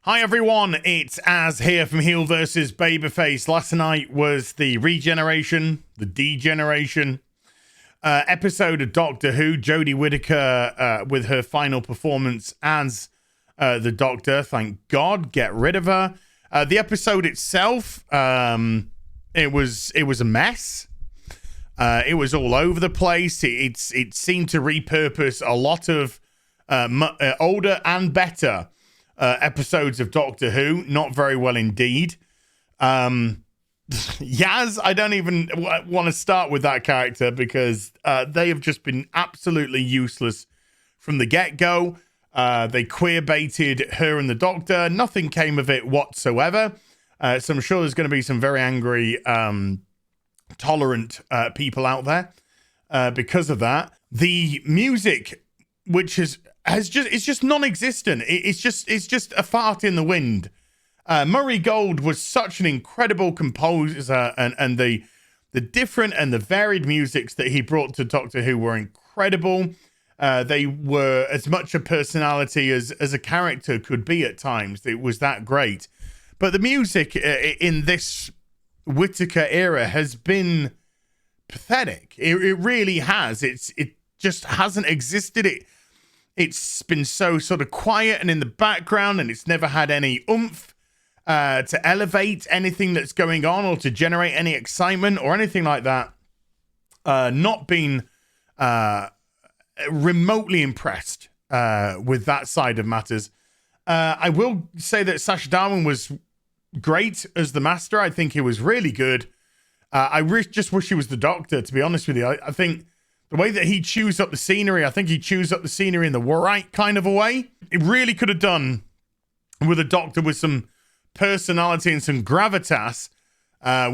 Hi everyone, it's Az here from HeelvsBabyface. Last night was the regeneration, the degeneration episode of Doctor Who. Jodie Whittaker with her final performance as the Doctor. Thank God, get rid of her. The episode itself, it was a mess. It was all over the place. It seemed to repurpose a lot of older and better episodes of Doctor Who. Not very well indeed. Yaz, I don't even want to start with that character because they have just been absolutely useless from the get-go. They queer baited her and the Doctor. Nothing came of it whatsoever. So I'm sure there's going to be some very angry, tolerant people out there because of that. The music, which it's just non-existent. It's just a fart in the wind. Murray Gold was such an incredible composer, and the different and the varied musics that he brought to Doctor Who were incredible. They were as much a personality as a character could be at times. It was that great. But the music in this Whittaker era has been pathetic. It really has. It just hasn't existed. It's been so sort of quiet and in the background, and it's never had any oomph to elevate anything that's going on or to generate any excitement or anything like that. Not been remotely impressed with that side of matters. I will say that Sacha Darwin was great as the Master. I think he was really good. I just wish he was the Doctor, to be honest with you. I think the way that he chews up the scenery, I think he chews up the scenery in the right kind of a way. It really could have done with a Doctor with some personality and some gravitas,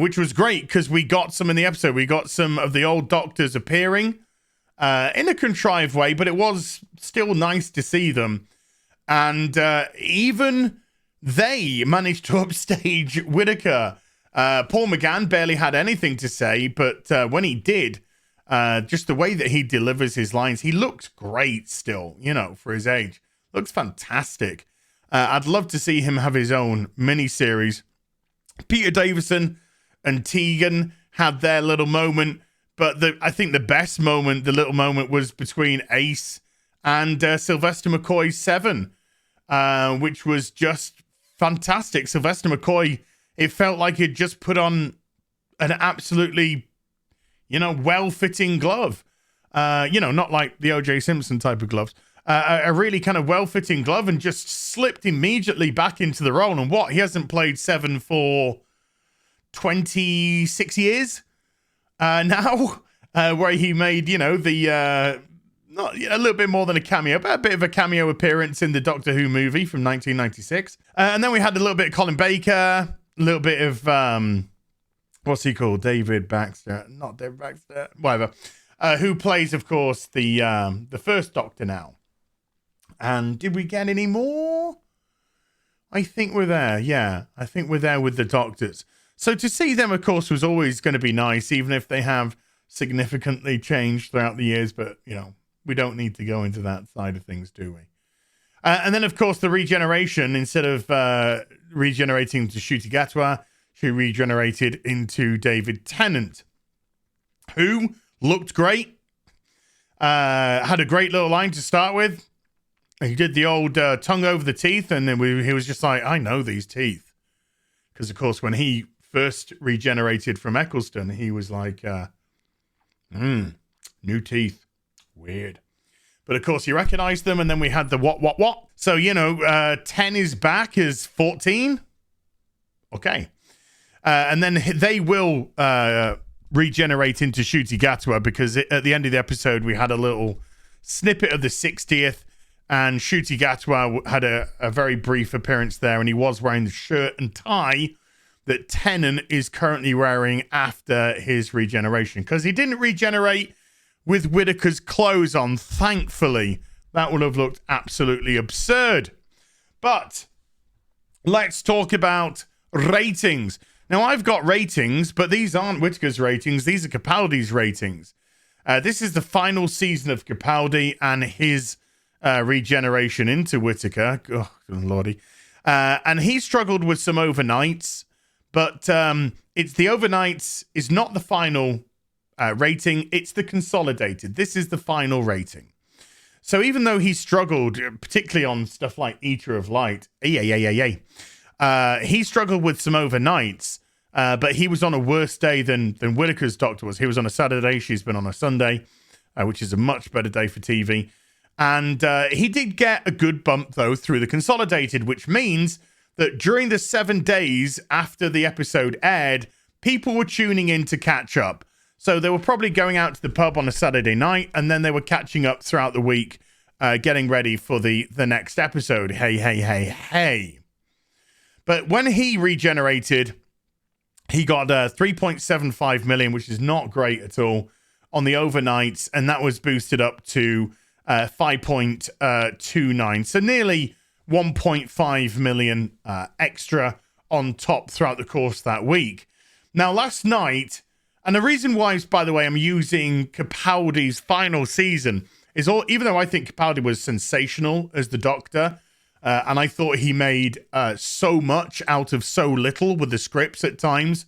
which was great because we got some in the episode. We got some of the old Doctors appearing in a contrived way, but it was still nice to see them. And even they managed to upstage Whittaker. Paul McGann barely had anything to say, but when he did, just the way that he delivers his lines, he looks great still, for his age. Looks fantastic. I'd love to see him have his own miniseries. Peter Davison and Tegan had their little moment, but I think the best moment, the little moment, was between Ace and Sylvester McCoy's Seven, which was just fantastic. Sylvester McCoy, it felt like he'd just put on an absolutely well-fitting glove. Not like the O.J. Simpson type of gloves. A really kind of well-fitting glove, and just slipped immediately back into the role. And he hasn't played Seven for 26 years now, where he made, not a little bit more than a cameo, but a bit of a cameo appearance in the Doctor Who movie from 1996. And then we had a little bit of Colin Baker, a little bit of... what's he called? David Baxter. Not David Baxter. Whatever. Who plays, of course, the first Doctor now. And did we get any more? I think we're there. Yeah, I think we're there with the Doctors. So to see them, of course, was always going to be nice, even if they have significantly changed throughout the years. But, we don't need to go into that side of things, do we? And then, of course, the regeneration, instead of regenerating to Ncuti Gatwa, she regenerated into David Tennant, who looked great, had a great little line to start with. He did the old tongue over the teeth, and then he was just like, I know these teeth. Because, of course, when he first regenerated from Eccleston, he was like, new teeth. Weird. But, of course, he recognized them, and then we had the what. So, 10 is back as 14. Okay. And then they will regenerate into Ncuti Gatwa, because at the end of the episode, we had a little snippet of the 60th, and Ncuti Gatwa had a very brief appearance there, and he was wearing the shirt and tie that Tennant is currently wearing after his regeneration, because he didn't regenerate with Whittaker's clothes on, thankfully. That would have looked absolutely absurd. But let's talk about ratings. Now, I've got ratings, but these aren't Whittaker's ratings. These are Capaldi's ratings. This is the final season of Capaldi and his regeneration into Whittaker. Oh, lordy. And he struggled with some overnights, but it's the overnights is not the final rating. It's the consolidated. This is the final rating. So even though he struggled, particularly on stuff like Eater of Light, he struggled with some overnights, but he was on a worse day than Whittaker's doctor was. He was on a Saturday. She's been on a Sunday, which is a much better day for TV. And he did get a good bump, though, through the consolidated, which means that during the 7 days after the episode aired, people were tuning in to catch up. So they were probably going out to the pub on a Saturday night, and then they were catching up throughout the week, getting ready for the next episode. Hey. But when he regenerated, he got 3.75 million, which is not great at all, on the overnights, and that was boosted up to 5.29. So nearly 1.5 million extra on top throughout the course of that week. Now, last night, and the reason why is, by the way, I'm using Capaldi's final season is even though I think Capaldi was sensational as the Doctor, and I thought he made so much out of so little with the scripts at times.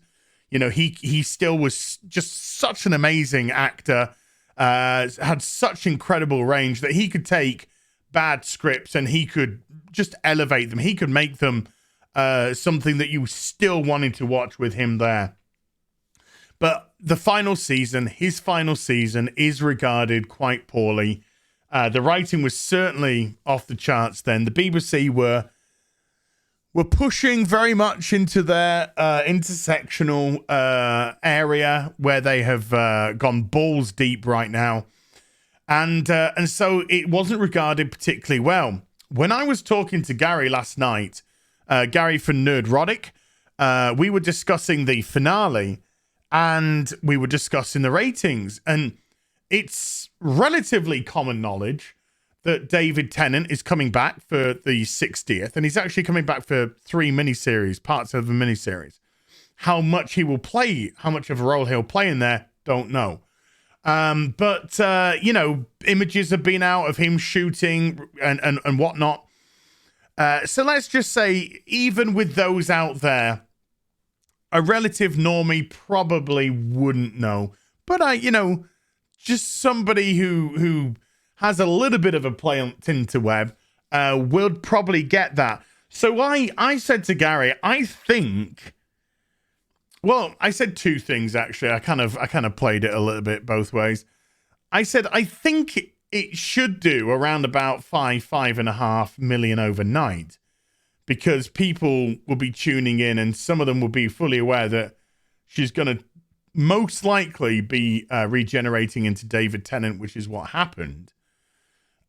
You know, he still was just such an amazing actor, had such incredible range that he could take bad scripts and he could just elevate them. He could make them something that you still wanted to watch with him there. But the final season, his final season, is regarded quite poorly. The writing was certainly off the charts then. The BBC were pushing very much into their intersectional area where they have gone balls deep right now. And so it wasn't regarded particularly well. When I was talking to Gary last night, Gary from Nerdrotic, we were discussing the finale and we were discussing the ratings. And it's relatively common knowledge that David Tennant is coming back for the 60th, and he's actually coming back for 3 miniseries, parts of the miniseries. How much he will play, how much of a role he'll play in there, don't know. But you know, images have been out of him shooting and whatnot. So let's just say, even with those out there, a relative normie probably wouldn't know. But just somebody who has a little bit of a play on interweb will probably get that. So I said to Gary, I said 2 things actually. I kind of played it a little bit both ways. I said I think it should do around about 5.5 million overnight, because people will be tuning in and some of them will be fully aware that she's going to most likely be regenerating into David Tennant, which is what happened.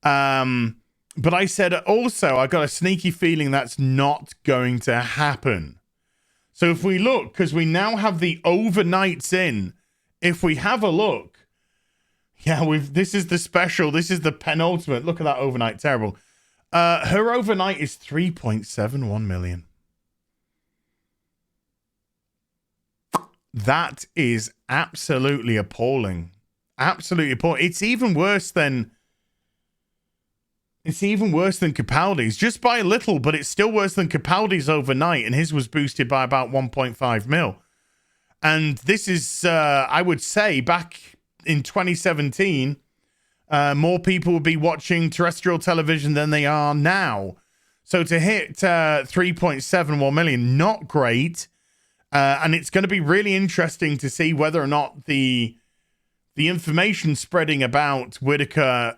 But I said also, I got a sneaky feeling that's not going to happen. So if we look, because we now have the overnights in, if we have a look, this is the special, this is the penultimate. Look at that overnight, terrible. Her overnight is 3.71 million. That is absolutely appalling. Absolutely appalling. It's even worse than Capaldi's, just by a little, but it's still worse than Capaldi's overnight, and his was boosted by about 1.5 mil. And this is, I would say, back in 2017, more people would be watching terrestrial television than they are now. So to hit 3.71 million, not great. And it's going to be really interesting to see whether or not the information spreading about Whittaker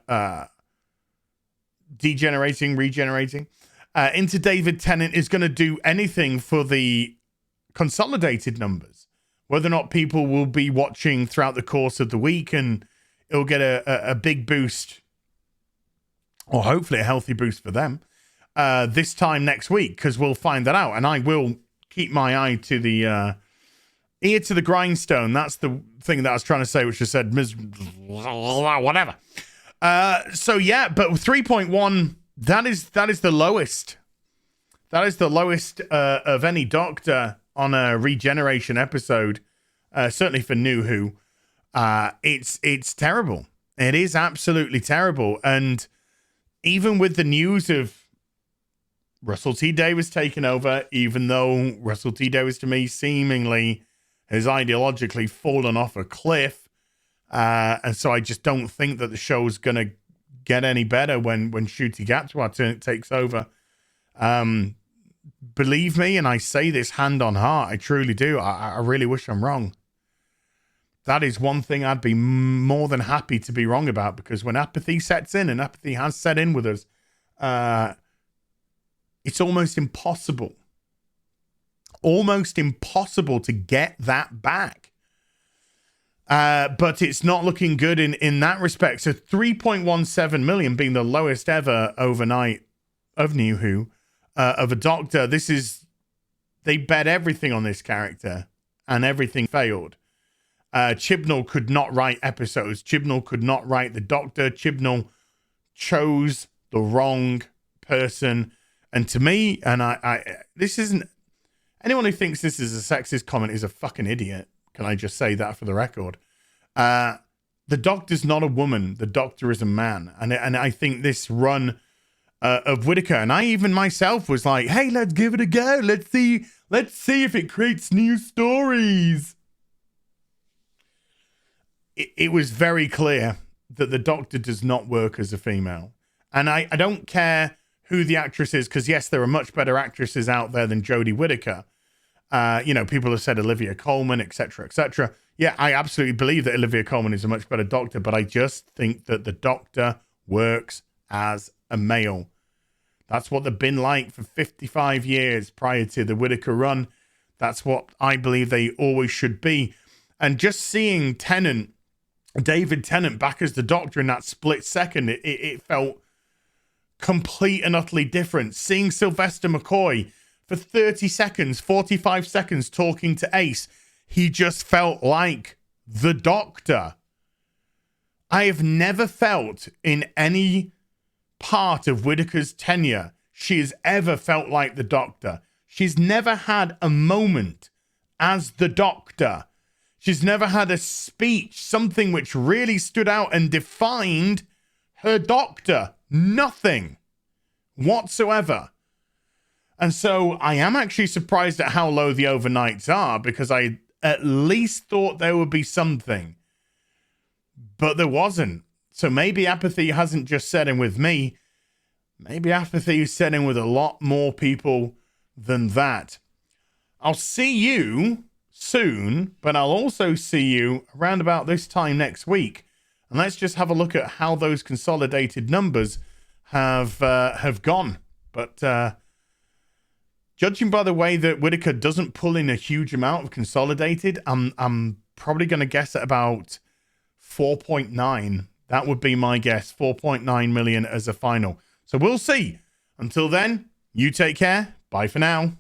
regenerating into David Tennant is going to do anything for the consolidated numbers. Whether or not people will be watching throughout the course of the week and it'll get a big boost, or hopefully a healthy boost for them, this time next week, because we'll find that out. And I will keep my eye to the ear to the grindstone. That's the thing that I was trying to say, which I said, whatever. So yeah, but 3.1, that is the lowest. That is the lowest of any Doctor on a regeneration episode. Certainly for Nu-Who. It's terrible. It is absolutely terrible. And even with the news of Russell T Davies taking over, even though Russell T Davies to me seemingly has ideologically fallen off a cliff. And so I just don't think that the show's going to get any better when Ncuti Gatwa takes over. Believe me, and I say this hand on heart, I truly do. I really wish I'm wrong. That is one thing I'd be more than happy to be wrong about, because when apathy sets in, and apathy has set in with us, it's almost impossible to get that back. But it's not looking good in that respect. So 3.17 million being the lowest ever overnight of New Who, of a Doctor. They bet everything on this character and everything failed. Chibnall could not write episodes. Chibnall could not write the Doctor. Chibnall chose the wrong person. And to me, and I this isn't, anyone who thinks this is a sexist comment is a fucking idiot. Can I just say that for the record? The Doctor's not a woman. The Doctor is a man. And I think this run of Whittaker, and I even myself was like, hey, let's give it a go. Let's see if it creates new stories. It was very clear that the Doctor does not work as a female. And I don't care who the actress is, because yes, there are much better actresses out there than Jodie Whittaker. People have said Olivia Colman, etc., etc. Yeah, I absolutely believe that Olivia Colman is a much better Doctor, but I just think that the Doctor works as a male. That's what they've been like for 55 years prior to the Whittaker run. That's what I believe they always should be. And just seeing David Tennant back as the Doctor in that split second, it felt complete and utterly different. Seeing Sylvester McCoy for 30 seconds, 45 seconds talking to Ace, he just felt like the Doctor. I have never felt in any part of Whittaker's tenure she has ever felt like the Doctor. She's never had a moment as the Doctor. She's never had a speech, something which really stood out and defined her Doctor. Nothing whatsoever. And so I am actually surprised at how low the overnights are, because I at least thought there would be something. But there wasn't. So maybe apathy hasn't just set in with me. Maybe apathy is set in with a lot more people than that. I'll see you soon, but I'll also see you around about this time next week. And let's just have a look at how those consolidated numbers have gone. But judging by the way that Whittaker doesn't pull in a huge amount of consolidated, I'm probably going to guess at about 4.9. That would be my guess. 4.9 million as a final. So we'll see. Until then, you take care. Bye for now.